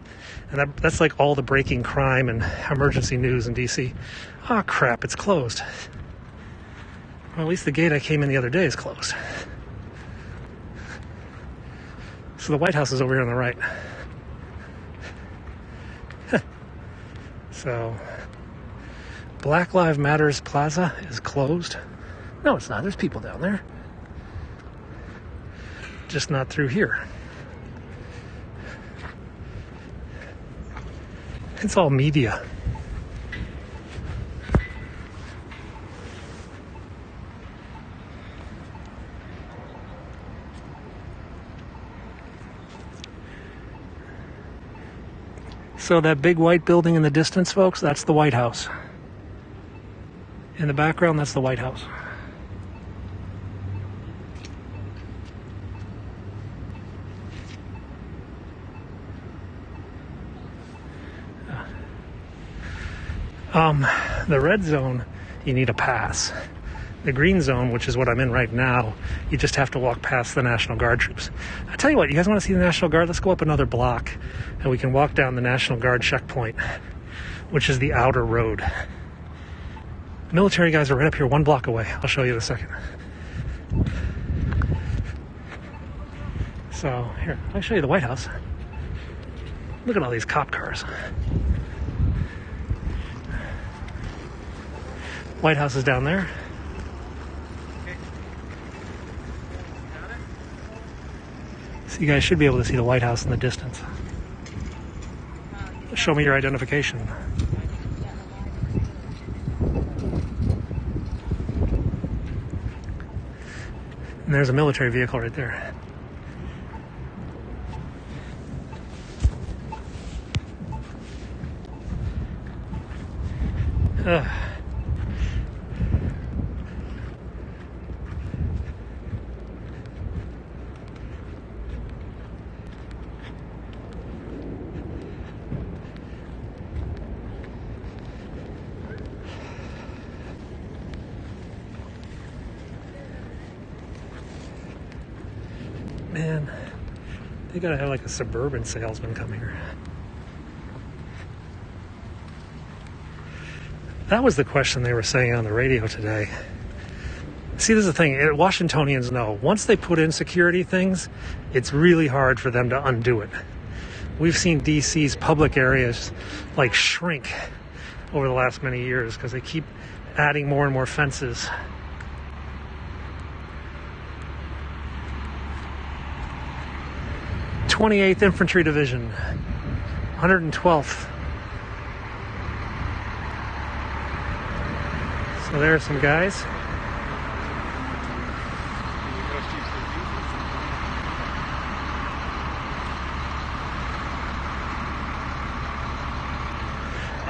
And that's like all the breaking crime and emergency news in DC. Oh, crap, it's closed. Well, at least the gate I came in the other day is closed. So the White House is over here on the right. So, Black Lives Matters Plaza is closed. No, it's not. There's people down there. Just not through here. It's all media. So that big white building in the distance, folks, that's the White House. In the background, that's the White House. The red zone, you need a pass. The green zone, which is what I'm in right now, you just have to walk past the National Guard troops. I tell you what, you guys want to see the National Guard? Let's go up another block and we can walk down the National Guard checkpoint, which is the outer road. The military guys are right up here 1 block away. I'll show you in a second. So here, I'll show you the White House. Look at all these cop cars. White House is down there. So you guys should be able to see the White House in the distance. Show me your identification. And there's a military vehicle right there. Man, they gotta have like a suburban salesman come here. That was the question they were saying on the radio today. See, this is the thing. Washingtonians know once they put in security things, it's really hard for them to undo it. We've seen DC's public areas like shrink over the last many years because they keep adding more and more fences. (28th Infantry Division, 112th). So there's some guys.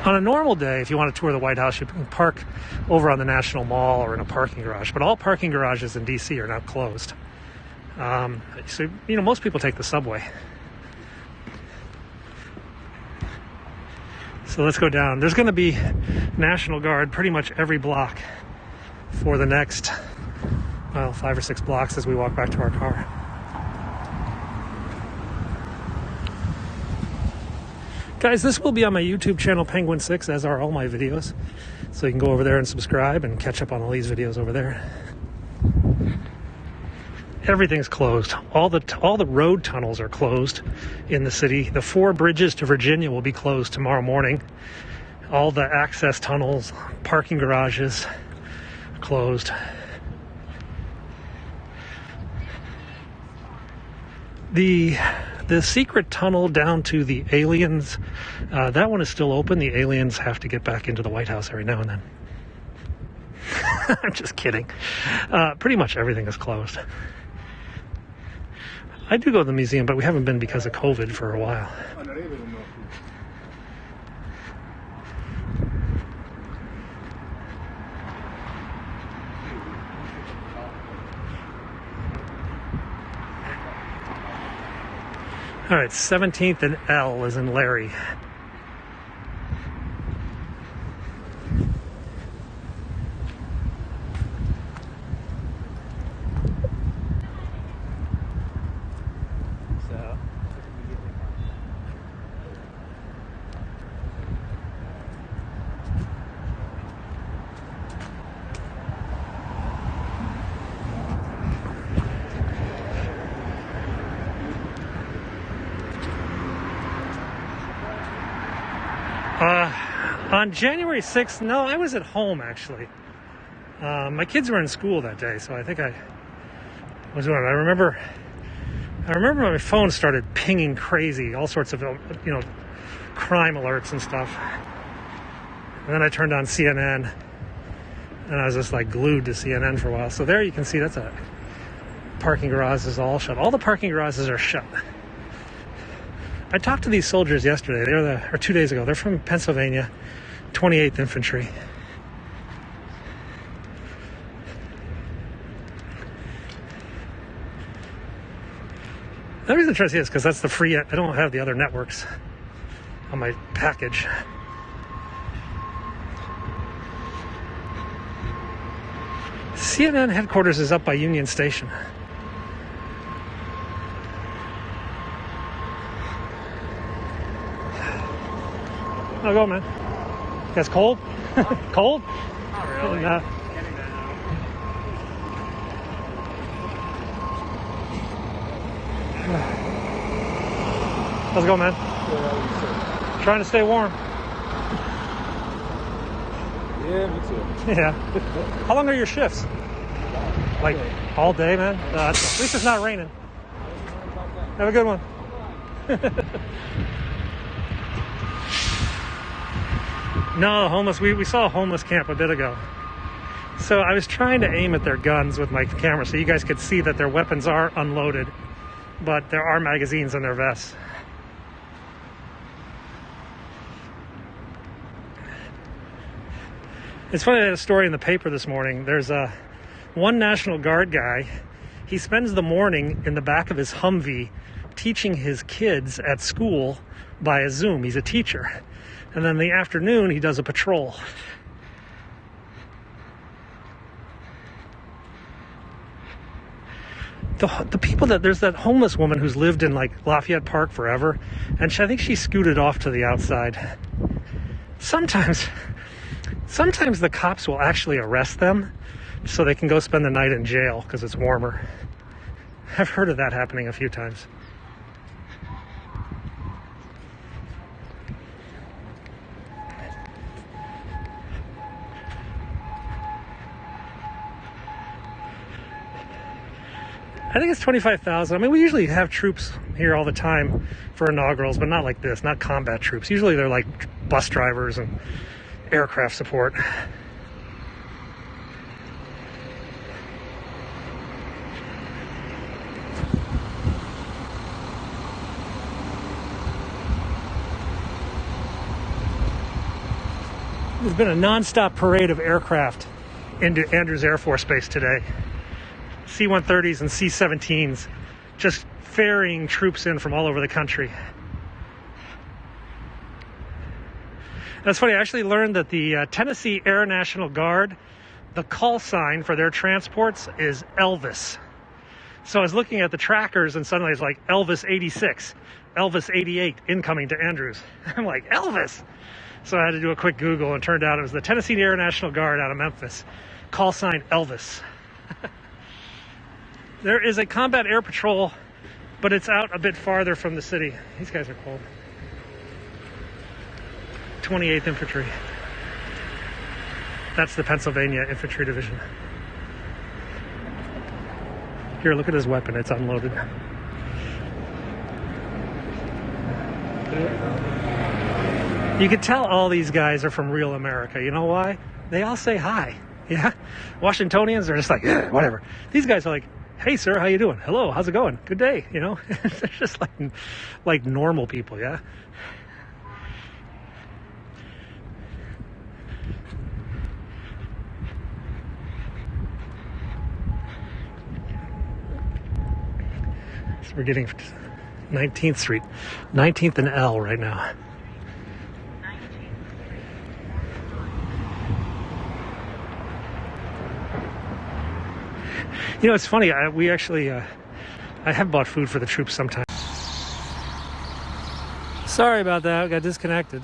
On a normal day, if you want to tour the White House, you can park over on the National Mall or in a parking garage. But all parking garages in D.C. are now closed. So, most people take the subway. So let's go down. There's going to be National Guard pretty much every block for the next, 5 or 6 blocks as we walk back to our car. Guys, this will be on my YouTube channel, Penguin6, as are all my videos. So you can go over there and subscribe and catch up on all these videos over there. Everything's closed. All the road tunnels are closed in the city. The 4 bridges to Virginia will be closed tomorrow morning. All the access tunnels, parking garages are closed. The secret tunnel down to the aliens, that one is still open. The aliens have to get back into the White House every now and then. I'm just kidding. Pretty much everything is closed. I do go to the museum, but we haven't been because of COVID for a while. All right, 17th and L is in Larry. On January 6th, no, I was at home actually. My kids were in school that day, so I think I was doing it. I remember my phone started pinging crazy, all sorts of, crime alerts and stuff. And then I turned on CNN, and I was just like glued to CNN for a while. So there you can see that's a parking garage is all shut. All the parking garages are shut. I talked to these soldiers yesterday. Or 2 days ago. They're from Pennsylvania, 28th Infantry. The reason I'm trying to see this because that's the free. I don't have the other networks on my package. CNN headquarters is up by Union Station. Oh, go, man. You guys cold? Cold? Not really. How's it going, man? Trying to stay warm. Yeah, me too. Yeah. How long are your shifts? Like all day, man? At least it's not raining. Have a good one. No, homeless. We saw a homeless camp a bit ago. So I was trying to aim at their guns with my camera so you guys could see that their weapons are unloaded, but there are magazines in their vests. It's funny, I had a story in the paper this morning. There's one National Guard guy. He spends the morning in the back of his Humvee teaching his kids at school by a Zoom. He's a teacher. And then in the afternoon, he does a patrol. the people there's that homeless woman who's lived in like Lafayette Park forever, and I think she scooted off to the outside. Sometimes the cops will actually arrest them so they can go spend the night in jail because it's warmer. I've heard of that happening a few times. I think it's 25,000. I mean, we usually have troops here all the time for inaugurals, but not like this, not combat troops. Usually they're like bus drivers and aircraft support. There's been a non-stop parade of aircraft into Andrews Air Force Base today. C-130s and C-17s just ferrying troops in from all over the country. That's funny, I actually learned that the Tennessee Air National Guard, the call sign for their transports is Elvis. So I was looking at the trackers and suddenly it's like Elvis 86, Elvis 88 incoming to Andrews. I'm like, Elvis! So I had to do a quick Google and it turned out it was the Tennessee Air National Guard out of Memphis. Call sign Elvis. There is a combat air patrol, but it's out a bit farther from the city. These guys are cold. 28th Infantry. That's the Pennsylvania Infantry Division. Here, look at his weapon. It's unloaded. You can tell all these guys are from real America. You know why? They all say hi. Yeah? Washingtonians are just like, whatever. These guys are like, hey, sir, how you doing? Hello, how's it going? Good day, you know? They're just like normal people, yeah? So we're getting 19th Street, 19th and L right now. You know, it's funny, we actually, I have bought food for the troops sometimes. Sorry about that, I got disconnected.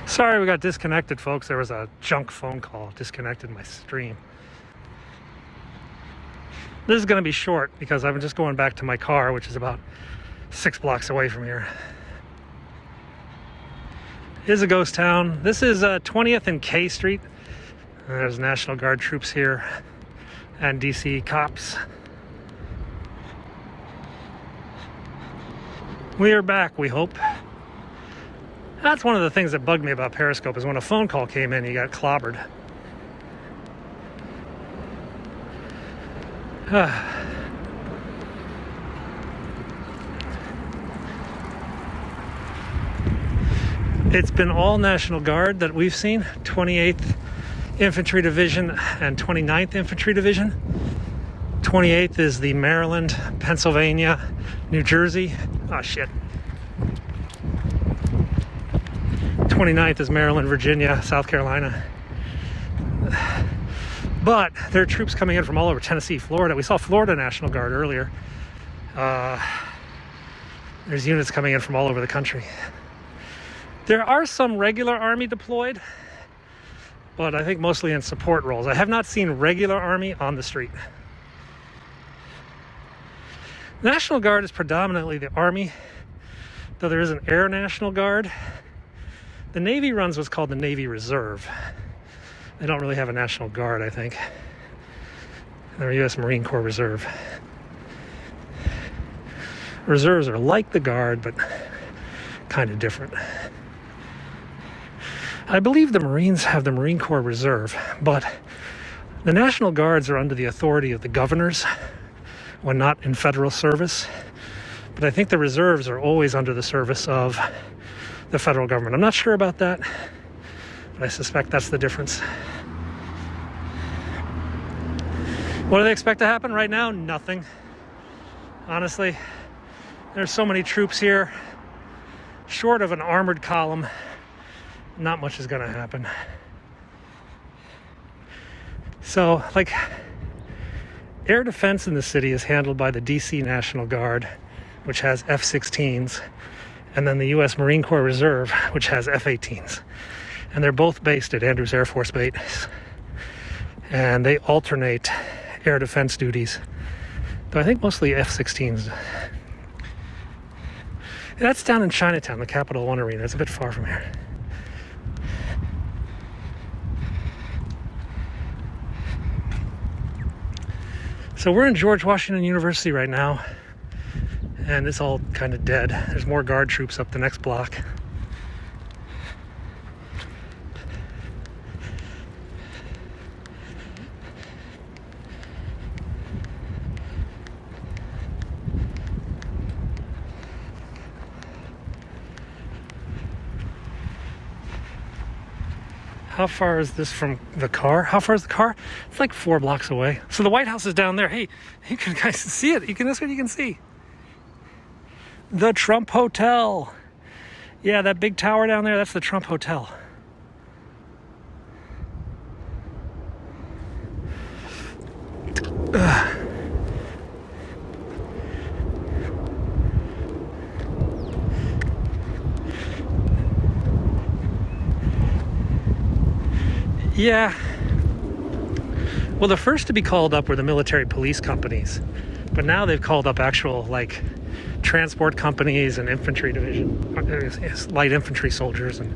Sorry we got disconnected, folks. There was a junk phone call, disconnected my stream. This is going to be short because I'm just going back to my car, which is about 6 blocks away from here. It is a ghost town. This is 20th and K Street. There's National Guard troops here and DC cops. We are back, we hope. That's one of the things that bugged me about Periscope is when a phone call came in, you got clobbered. It's been all National Guard that we've seen. 28th Infantry Division and 29th Infantry Division. 28th is the Maryland, Pennsylvania, New Jersey. Oh shit. 29th is Maryland, Virginia, South Carolina. But there are troops coming in from all over Tennessee, Florida. We saw Florida National Guard earlier. There's units coming in from all over the country. There are some regular Army deployed, but I think mostly in support roles. I have not seen regular Army on the street. The National Guard is predominantly the Army, though there is an Air National Guard. The Navy runs what's called the Navy Reserve. They don't really have a National Guard, I think. They're U.S. Marine Corps Reserve. Reserves are like the Guard, but kind of different. I believe the Marines have the Marine Corps Reserve, but the National Guards are under the authority of the governors when not in federal service. But I think the reserves are always under the service of the federal government. I'm not sure about that, but I suspect that's the difference. What do they expect to happen right now? Nothing. Honestly, There's so many troops here. Short of an armored column, not much is going to happen. So, like, air defense in the city is handled by the DC National Guard, which has F-16s, and then the U.S. Marine Corps Reserve, which has F-18s. And they're both based at Andrews Air Force Base. And they alternate air defense duties. Though I think mostly F-16s. That's down in Chinatown, the Capital One Arena. It's a bit far from here. So we're in George Washington University right now, and it's all kind of dead. There's more guard troops up the next block. How far is this from the car? How far is the car? It's like 4 blocks away. So the White House is down there. Hey, you can guys see it. That's what you can see. The Trump Hotel. Yeah, that big tower down there, that's the Trump Hotel. Yeah. Well, the first to be called up were the military police companies, but now they've called up actual, like, transport companies and infantry division, light infantry soldiers. And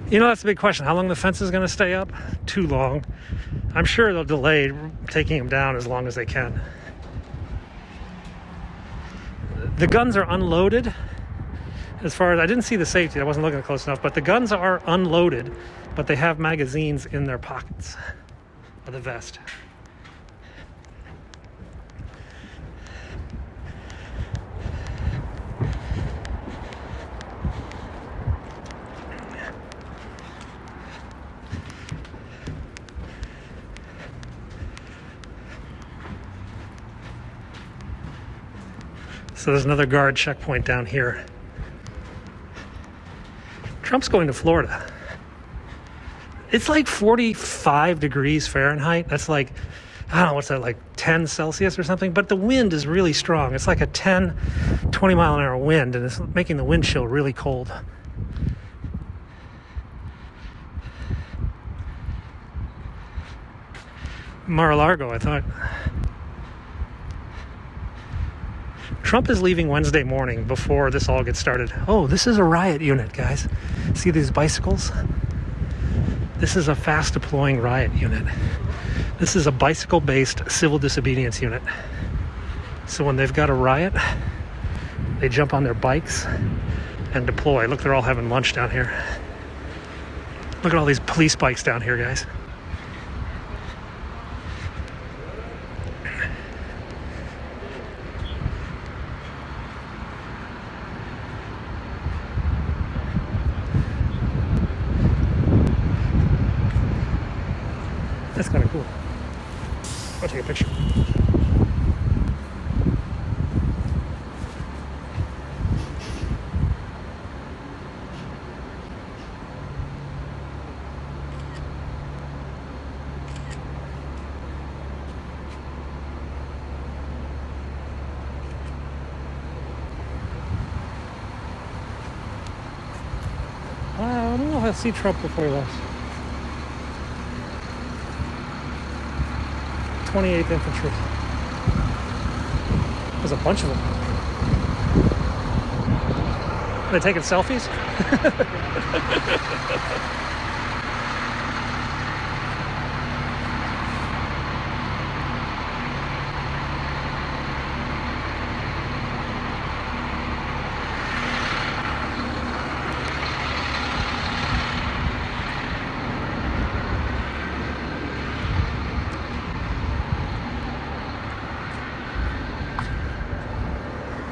you know, that's a big question. How long the fence is going to stay up? Too long. I'm sure they'll delay taking them down as long as they can. The guns are unloaded. As far as, I didn't see the safety, I wasn't looking close enough, but the guns are unloaded, but they have magazines in their pockets of the vest. So there's another guard checkpoint down here. Trump's going to Florida. It's like 45 degrees Fahrenheit. That's like, I don't know, what's that, like 10 Celsius or something? But the wind is really strong. It's like a 10, 20 mile an hour wind, and it's making the wind chill really cold. Mar-a-Lago, I thought. Trump is leaving Wednesday morning before this all gets started. Oh, this is a riot unit, guys. See these bicycles? This is a fast deploying riot unit. This is a bicycle-based civil disobedience unit. So when they've got a riot, they jump on their bikes and deploy. Look, they're all having lunch down here. Look at all these police bikes down here, guys. That's kind of cool. I'll take a picture. I don't know if I'll see Trump before he left. 28th Infantry. There's a bunch of them. Are they taking selfies?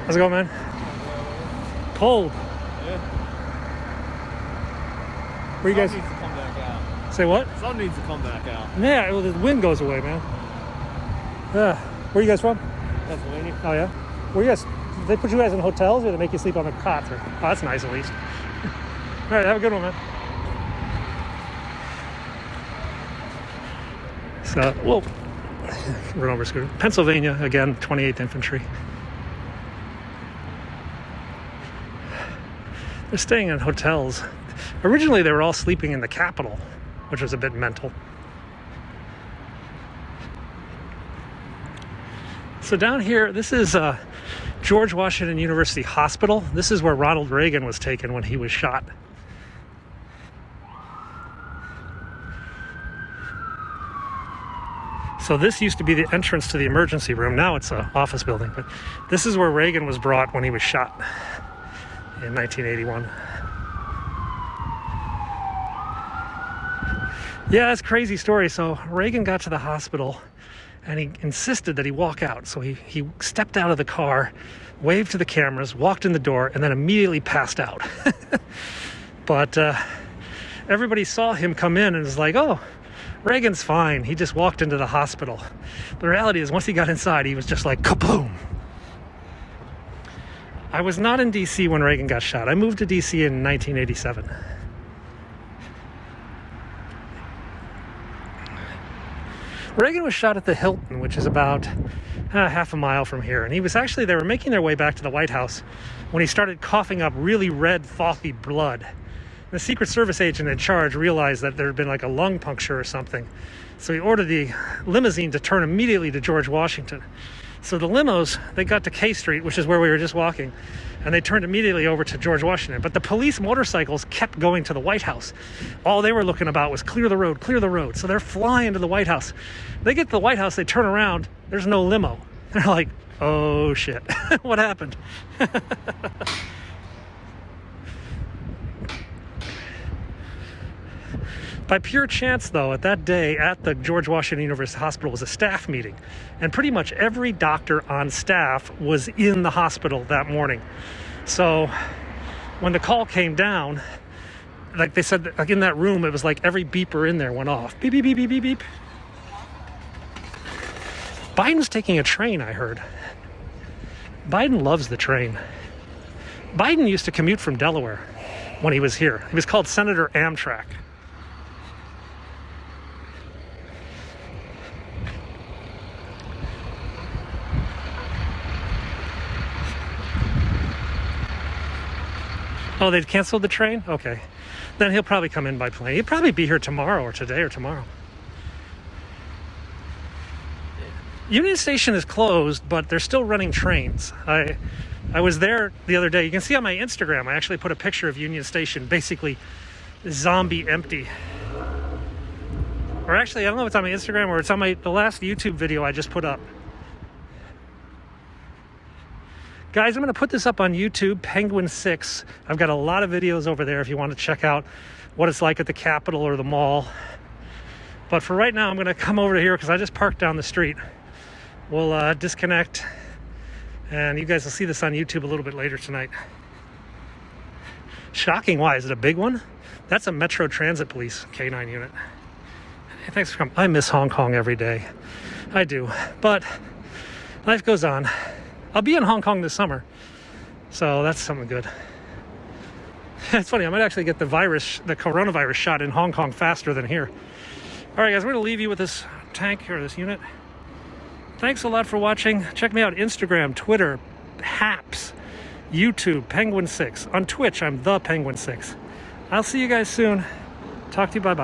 How's it going, man? Cold. Yeah. Where you guys? Sun needs to come back out. Say what? Sun needs to come back out. Yeah, well, the wind goes away, man. Where are you guys from? Pennsylvania. Oh yeah. Where you guys? Do they put you guys in hotels, or they make you sleep on the cots? Or, oh, that's nice at least. All right, have a good one, man. So, whoa, run over scooter. Pennsylvania again, 28th Infantry. They're staying in hotels. Originally, they were all sleeping in the Capitol, which was a bit mental. So down here, this is George Washington University Hospital. This is where Ronald Reagan was taken when he was shot. So this used to be the entrance to the emergency room. Now it's an office building, but this is where Reagan was brought when he was shot in 1981. Yeah, it's a crazy story. So Reagan got to the hospital and he insisted that he walk out. So he stepped out of the car, waved to the cameras, walked in the door, and then immediately passed out. But everybody saw him come in and was like, oh, Reagan's fine. He just walked into the hospital. The reality is, once he got inside, he was just like, kaboom. I was not in D.C. when Reagan got shot. I moved to D.C. in 1987. Reagan was shot at the Hilton, which is about half a mile from here. And he was actually, they were making their way back to the White House when he started coughing up really red, frothy blood. The Secret Service agent in charge realized that there had been like a lung puncture or something. So he ordered the limousine to turn immediately to George Washington. So the limos, they got to K Street, which is where we were just walking, and they turned immediately over to George Washington. But the police motorcycles kept going to the White House. All they were looking about was clear the road, clear the road. So they're flying to the White House. They get to the White House, they turn around, there's no limo. They're like, oh shit, what happened? By pure chance, though, at that day at the George Washington University Hospital was a staff meeting, and pretty much every doctor on staff was in the hospital that morning. So when the call came down, like they said, like in that room, it was like every beeper in there went off. Beep, beep, beep, beep, beep, beep. Biden's taking a train, I heard. Biden loves the train. Biden used to commute from Delaware when he was here. He was called Senator Amtrak. Oh, they've canceled the train? Okay. Then he'll probably come in by plane. He'll probably be here tomorrow or today or tomorrow. Union Station is closed, but they're still running trains. I was there the other day. You can see on my Instagram, I actually put a picture of Union Station, basically zombie empty. Or actually, I don't know if it's on my Instagram or it's on the last YouTube video I just put up. Guys, I'm going to put this up on YouTube, Penguin 6. I've got a lot of videos over there if you want to check out what it's like at the Capitol or the mall. But for right now, I'm going to come over here because I just parked down the street. We'll disconnect, and you guys will see this on YouTube a little bit later tonight. Shocking. Why? Is it a big one? That's a Metro Transit Police K9 unit. Hey, thanks for coming. I miss Hong Kong every day. I do. But life goes on. I'll be in Hong Kong this summer, so that's something good. It's funny, I might actually get the coronavirus shot in Hong Kong faster than here. All right, guys, we're going to leave you with this tank or this unit. Thanks a lot for watching. Check me out, Instagram, Twitter, Haps, YouTube, Penguin6. On Twitch, I'm the Penguin6. I'll see you guys soon. Talk to you, bye-bye.